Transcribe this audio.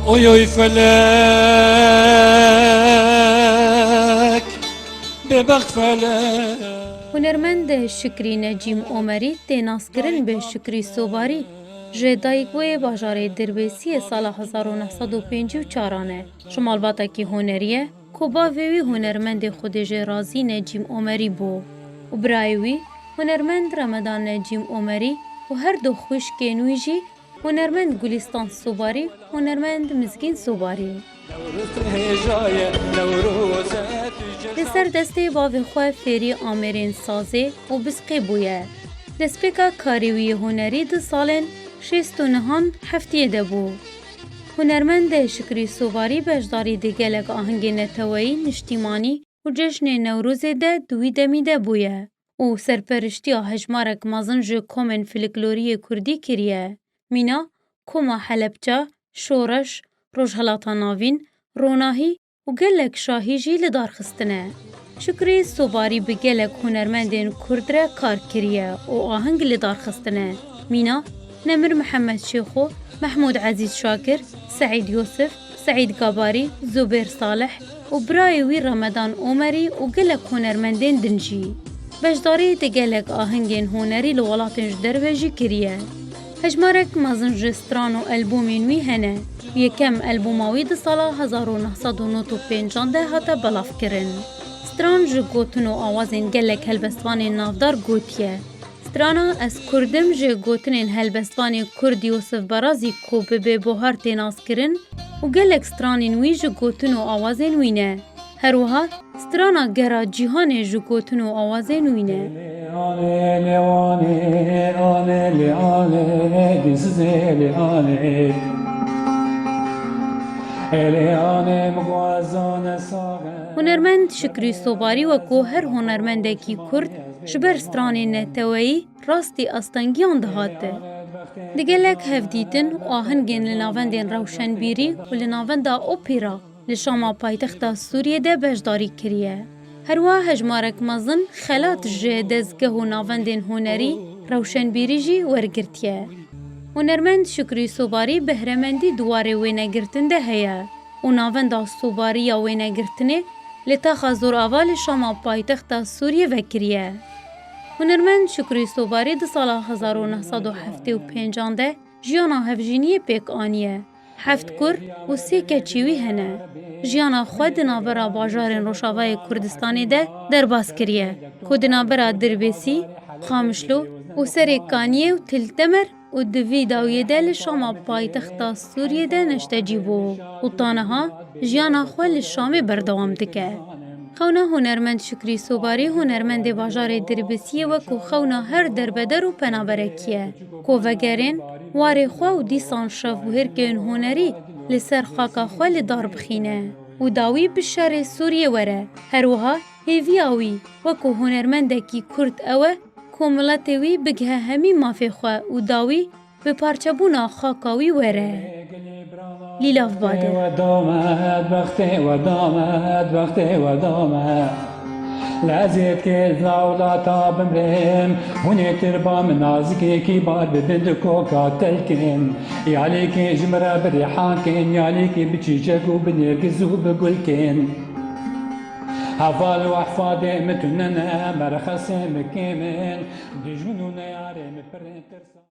اوی فلک ببخ فلک. هنرمند شکری نجیم عمری تناسکرین به شکری سوباری جدایگوی باجار درویسی سال 1954 شمالباتا کی هنریه کوبا وی هنرمند خودج رازی نجیم عمری بو و برایوی هنرمند رمضان نجیم عمری و هر دو خوش کنویجی هنرمند گلستان سوباری هنرمند مزگین سوباری لسر دسته باوی خواه فیری آمرین سازه و بسقی بویه دسپیکا کاریوی هنری دو سالن 69 هفتیه ده بو هنرمند شکری سوباری بجداری ده گلک آهنگ نتوایی نشتیمانی و جشن نوروز ده دوی دمی ده بویه و سرپرشتی هجمارک مازن جو کومن فلکلوری کردی کریه مینا کوما حلبچه شورش روجهلاتا ناوین روناهی و گلک شاهی جی لدار خستنه شکری سوباری به گلک هنرمندین کردره کار کریه و آهنگ لدار خستنه مینا نمر محمد شیخو محمود عزیز شاکر سعید یوسف سعید گاباری زبیر صالح و برایوی رمضان عمری و گلک هنرمندین دنجی بجداری ده گلک آهنگین هنری لولاتنج درویجی کریه هجمارک مازن جستران و البومین وی هنه یکم البوماوی ده سالا 1995 ده هاته بلاف کرن ستران جو گوتن و آوازین گلک هلبستوان نافدار گوتیه سترانا از کردم جو گوتنین هلبستوان کرد یوسف برازی کو به بوهار تیناس کرن و گلک سترانین وی جو گوتن و آوازین وینه هروها سترانا گرا جیهان جو گوتن و آوازین وینه هنرمند شکری سوباری و کو هر هنرمنده کی کرد جبر سترانی نتوایی راستی استنگیان دهاته دگلک هفدیتن و آهنگین لناوندین روشنبیری و لناوندا اوپیرا لشاما پایتختا سوریه ده بجداری کریه هروا هجمارک مزن خلات جه دزگه و ناوندین هنری روشنبیری جی ورگرتیه هنرمند شکری سوباری بهرمندی دواره وینه گرتن ده هیا و ناوندا سوباری یا وینه گرتنه لتاخا زور آوال شاما پایتختا سوریه وکریه هنرمند شکری سوباری ده سال 1975 ده جیانا هفجینی پیک آنیه هفت کر و سی کچیوی هنه جیانا خود نابرا باجارین روشاوای کردستانی ده درباز کریه خود نابرا دربیسی خامشلو و سریکانیه و تلتمر و دوی داویه ده لشاما پایتختا سوریه ده نشتجی بو و تانها جیانا خود لشامی بردوام دکه خونا هنرمند شکری سوباری هنرمند باجار دربسیه و کو خونا هر دربدر و پنابرکیه کو وگرین واری خوا و دیسان شف و هرکن هنری لسر خاکا خوا لدار بخینه و داوی بشار سوریه وره هروها هیوی آوی و کو هنرمند کی کرد اوه کو ملتوی بگه همی مافی خوا و داوی به پارچبونا خاکاوی وره لیلاف باده ودامت بخته ودامت بخته ودامت لازید که زاولا تا بمرم هونی تربا من نازکی کی بار ببند کوکا تلکن یالی که جمره بریحان کن یالی که بچیچکو بنرگزو بگل کن هفال وحفاده متننا مرخص مكيمن دجونو نياري مبرن ترسا